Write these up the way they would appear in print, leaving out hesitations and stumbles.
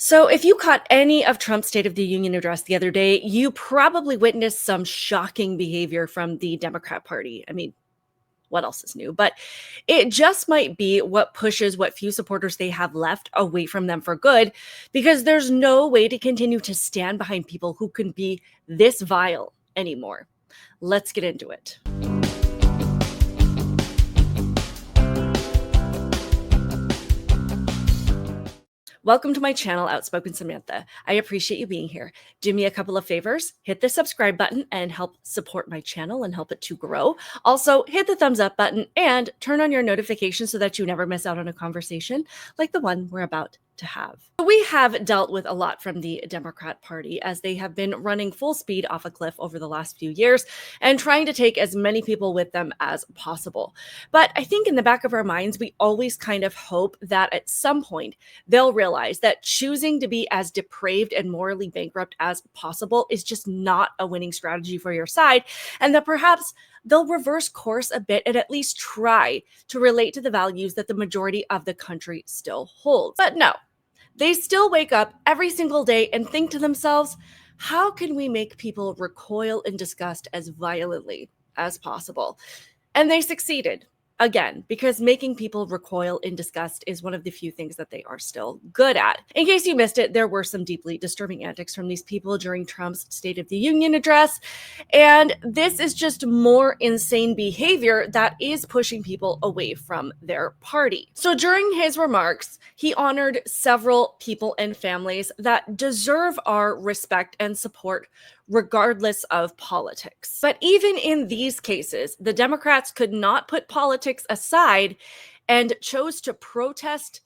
So, if you caught any of Trump's State of the Union address the other day, you probably witnessed some shocking behavior from the Democrat Party. I mean, what else is new? But it just might be what pushes what few supporters they have left away from them for good, because there's no way to continue to stand behind people who can be this vile anymore. Let's get into it. Welcome to my channel, Outspoken Samantha. I appreciate you being here. Do me a couple of favors. Hit the subscribe button and help support my channel and help it to grow. Also, hit the thumbs up button and turn on your notifications so that you never miss out on a conversation like the one we're about to have. We have dealt with a lot from the Democrat Party as they have been running full speed off a cliff over the last few years and trying to take as many people with them as possible. But I think in the back of our minds, we always kind of hope that at some point they'll realize that choosing to be as depraved and morally bankrupt as possible is just not a winning strategy for your side, and that perhaps they'll reverse course a bit and at least try to relate to the values that the majority of the country still holds. But no, they still wake up every single day and think to themselves, how can we make people recoil in disgust as violently as possible? And they succeeded. Again, because making people recoil in disgust is one of the few things that they are still good at. In case you missed it, there were some deeply disturbing antics from these people during Trump's State of the Union address. And this is just more insane behavior that is pushing people away from their party. So during his remarks, he honored several people and families that deserve our respect and support regardless of politics. But even in these cases, the Democrats could not put politics aside and chose to protest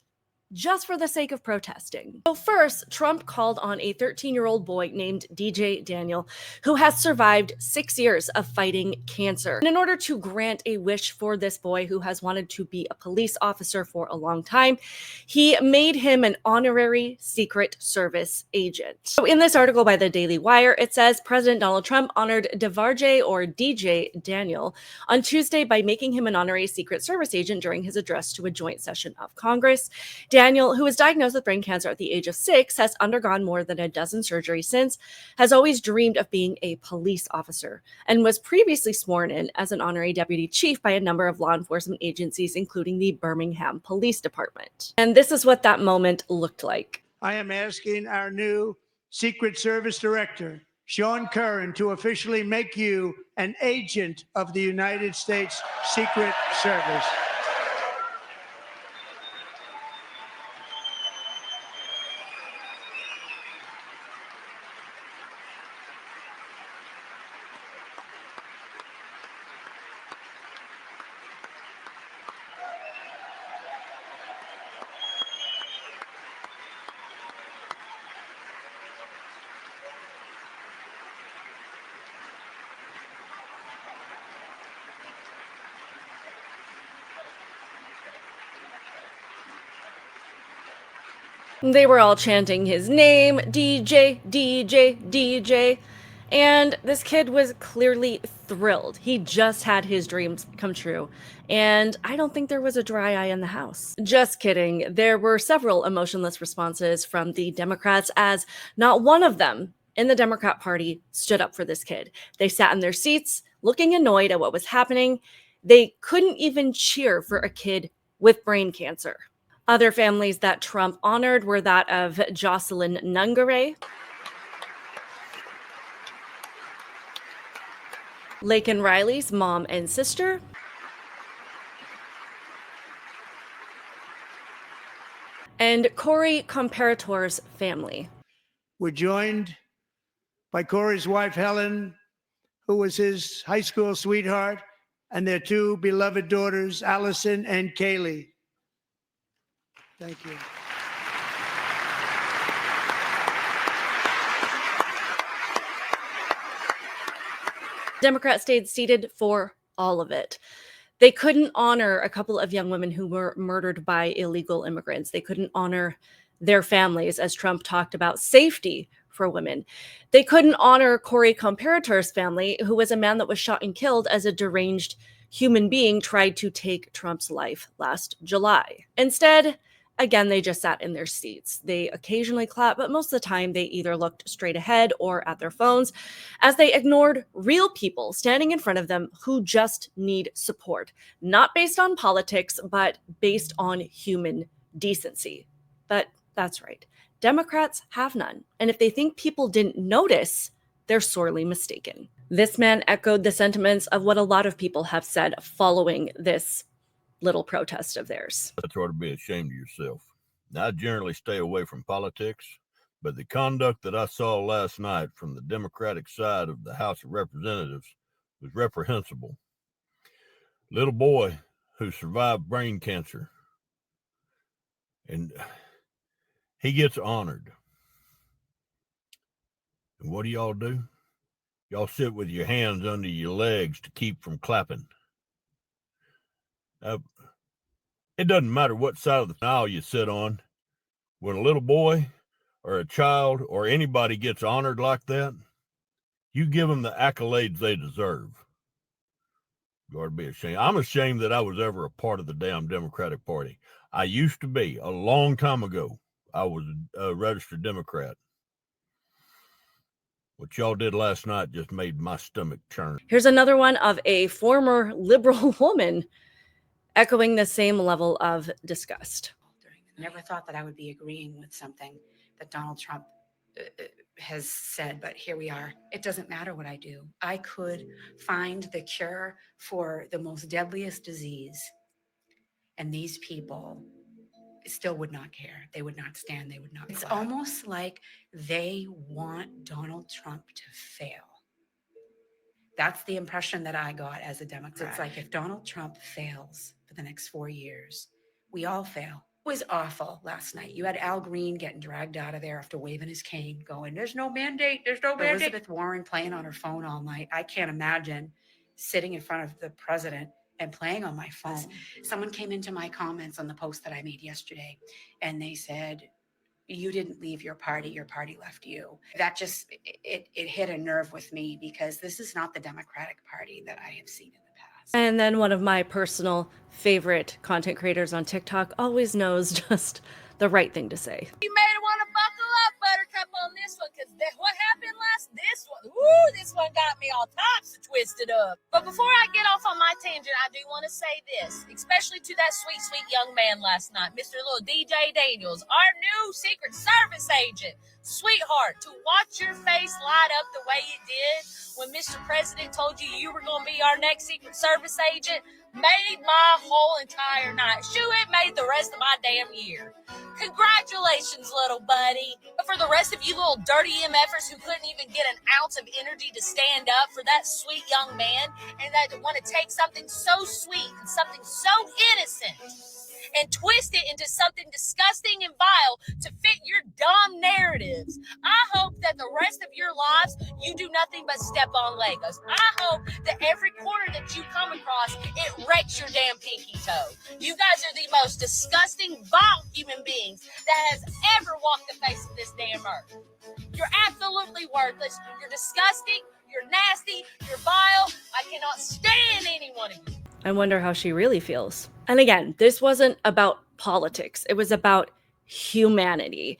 just for the sake of protesting. So first, Trump called on a 13-year-old boy named DJ Daniel, who has survived 6 years of fighting cancer. And in order to grant a wish for this boy who has wanted to be a police officer for a long time, he made him an honorary Secret Service agent. So in this article by the Daily Wire, it says President Donald Trump honored DeVarjay or DJ Daniel on Tuesday by making him an honorary Secret Service agent during his address to a joint session of Congress. Daniel, who was diagnosed with brain cancer at the age of 6, has undergone more than a dozen surgeries since, has always dreamed of being a police officer, and was previously sworn in as an honorary deputy chief by a number of law enforcement agencies, including the Birmingham Police Department. And this is what that moment looked like. I am asking our new Secret Service Director, Sean Curran, to officially make you an agent of the United States Secret Service. They were all chanting his name, DJ, DJ, DJ. And this kid was clearly thrilled. He just had his dreams come true. And I don't think there was a dry eye in the house. Just kidding. There were several emotionless responses from the Democrats, as not one of them in the Democrat Party stood up for this kid. They sat in their seats, looking annoyed at what was happening. They couldn't even cheer for a kid with brain cancer. Other families that Trump honored were that of Jocelyn Nungare, Laken Riley's mom and sister, and Corey Comparator's family. We're joined by Corey's wife, Helen, who was his high school sweetheart, and their two beloved daughters, Allison and Kaylee. Thank you. Democrats stayed seated for all of it. They couldn't honor a couple of young women who were murdered by illegal immigrants. They couldn't honor their families, as Trump talked about safety for women. They couldn't honor Corey Comparator's family, who was a man that was shot and killed as a deranged human being tried to take Trump's life last July. Instead, Again, they just sat in their seats. They occasionally clapped, but most of the time they either looked straight ahead or at their phones as they ignored real people standing in front of them who just need support, not based on politics, but based on human decency. But that's right. Democrats have none. And if they think people didn't notice, they're sorely mistaken. This man echoed the sentiments of what a lot of people have said following this little protest of theirs. That's ought to be ashamed of yourself. Now, I generally stay away from politics, but the conduct that I saw last night from the Democratic side of the House of Representatives was reprehensible. Little boy who survived brain cancer, and he gets honored. And what do? Y'all sit with your hands under your legs to keep from clapping. It doesn't matter what side of the aisle you sit on. When a little boy or a child or anybody gets honored like that, you give them the accolades they deserve. You ought to be ashamed. I'm ashamed that I was ever a part of the damn Democratic Party. I used to be a long time ago. I was a registered Democrat. What y'all did last night just made my stomach churn. Here's another one of a former liberal woman echoing the same level of disgust. Never thought that I would be agreeing with something that Donald Trump has said, but here we are. It doesn't matter what I do. I could find the cure for the most deadliest disease, and these people still would not care. They would not stand. They would not. It's almost like they want Donald Trump to fail. That's the impression that I got as a Democrat. It's like if Donald Trump fails for the next 4 years, we all fail. It was awful last night. You had Al Green getting dragged out of there after waving his cane, going, there's no mandate, there's no mandate. Elizabeth Warren playing on her phone all night. I can't imagine sitting in front of the president and playing on my phone. Someone came into my comments on the post that I made yesterday, and they said, you didn't leave your party left you. That just, it hit a nerve with me, because this is not the Democratic Party that I have seen in the past. And then one of my personal favorite content creators on TikTok always knows just the right thing to say. You made it want to buckle up, Buttercup, on this one, because what happened this one got me all types of twisted up. But before I get off on my tangent, I do want to say this, especially to that sweet, sweet young man last night, Mr. Little DJ Daniels, our new Secret Service agent. Sweetheart, to watch your face light up the way it did when Mr. President told you you were going to be our next Secret Service agent made my whole entire night. Shoot, it made the rest of my damn year. Congratulations, little buddy. But for the rest of you little dirty MFers who couldn't even get an ounce of energy to stand up for that sweet young man, and that want to take something so sweet and something so innocent and twist it into something disgusting and vile to fit your dumb narratives. I hope that the rest of your lives, you do nothing but step on Legos. I hope that every corner that you come across, it wrecks your damn pinky toe. You guys are the most disgusting, vile human beings that has ever walked the face of this damn earth. You're absolutely worthless. You're disgusting. You're nasty. You're vile. I cannot stand any one of you. I wonder how she really feels. And again, this wasn't about politics. It was about humanity.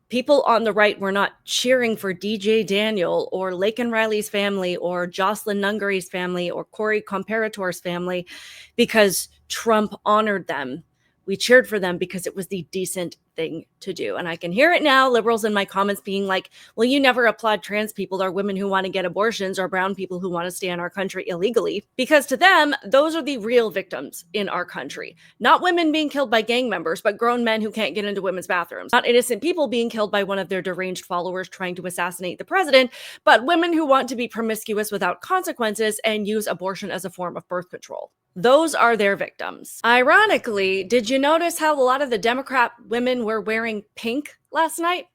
People on the right were not cheering for DJ Daniel or Laken Riley's family or Jocelyn Nungary's family or Corey Comparator's family because Trump honored them. We cheered for them because it was the decent thing to do. And I can hear it now, liberals in my comments being like, well, you never applaud trans people or women who want to get abortions or brown people who want to stay in our country illegally. Because to them, those are the real victims in our country. Not women being killed by gang members, but grown men who can't get into women's bathrooms. Not innocent people being killed by one of their deranged followers trying to assassinate the president, but women who want to be promiscuous without consequences and use abortion as a form of birth control. Those are their victims. Ironically, did you notice how a lot of the Democrat women were wearing pink last night?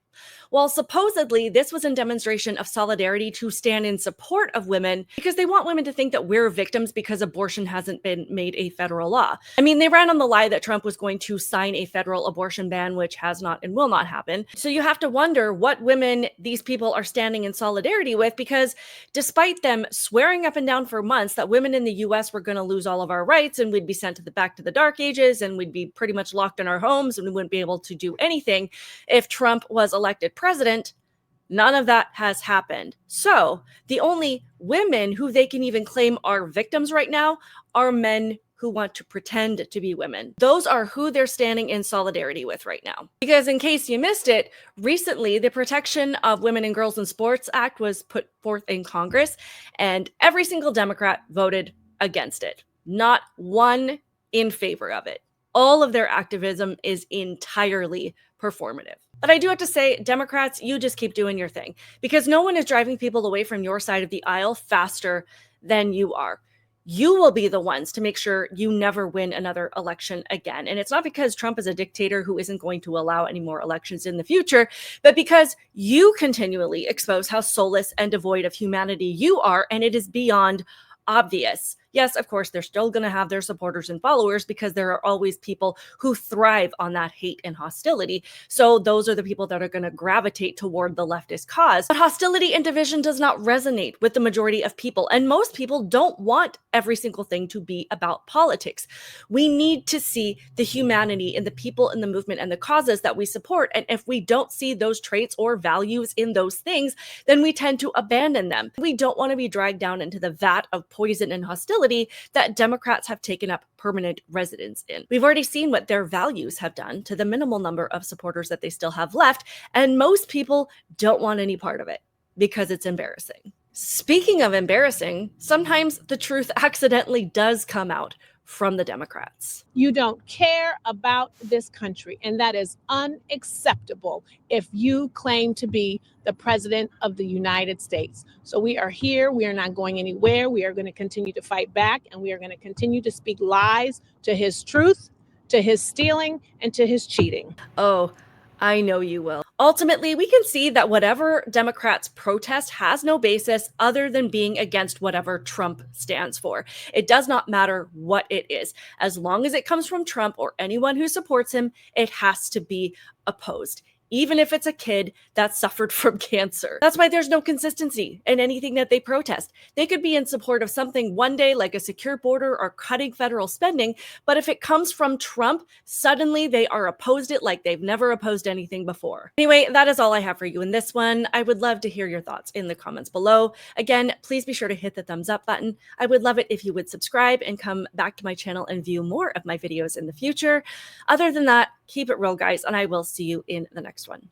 Well, supposedly, this was in demonstration of solidarity to stand in support of women because they want women to think that we're victims because abortion hasn't been made a federal law. I mean, they ran on the lie that Trump was going to sign a federal abortion ban, which has not and will not happen. So you have to wonder what women these people are standing in solidarity with, because despite them swearing up and down for months that women in the US were going to lose all of our rights and we'd be sent to the back to the dark ages and we'd be pretty much locked in our homes and we wouldn't be able to do anything if Trump was elected president, none of that has happened. So the only women who they can even claim are victims right now are men who want to pretend to be women. Those are who they're standing in solidarity with right now. Because in case you missed it, recently the Protection of Women and Girls in Sports Act was put forth in Congress, and every single Democrat voted against it. Not one in favor of it. All of their activism is entirely performative. But I do have to say, Democrats, you just keep doing your thing, because no one is driving people away from your side of the aisle faster than you are. You will be the ones to make sure you never win another election again. And it's not because Trump is a dictator who isn't going to allow any more elections in the future, but because you continually expose how soulless and devoid of humanity you are, and it is beyond obvious. Yes, of course, they're still going to have their supporters and followers because there are always people who thrive on that hate and hostility. So those are the people that are going to gravitate toward the leftist cause. But hostility and division does not resonate with the majority of people. And most people don't want every single thing to be about politics. We need to see the humanity in the people in the movement and the causes that we support. And if we don't see those traits or values in those things, then we tend to abandon them. We don't want to be dragged down into the vat of poison and hostility that Democrats have taken up permanent residence in. We've already seen what their values have done to the minimal number of supporters that they still have left, and most people don't want any part of it because it's embarrassing. Speaking of embarrassing, sometimes the truth accidentally does come out from the Democrats. You don't care about this country, and that is unacceptable if you claim to be the president of the United States. So we are here. We are not going anywhere. We are going to continue to fight back, and we are going to continue to speak lies to his truth, to his stealing, and to his cheating. Oh, I know you will. Ultimately, we can see that whatever Democrats protest has no basis other than being against whatever Trump stands for. It does not matter what it is. As long as it comes from Trump or anyone who supports him, it has to be opposed, even if it's a kid that suffered from cancer. That's why there's no consistency in anything that they protest. They could be in support of something one day, like a secure border or cutting federal spending, but if it comes from Trump, suddenly they are opposed it like they've never opposed anything before. Anyway, that is all I have for you in this one. I would love to hear your thoughts in the comments below. Again, please be sure to hit the thumbs up button. I would love it if you would subscribe and come back to my channel and view more of my videos in the future. Other than that, keep it real, guys, and I will see you in the next one.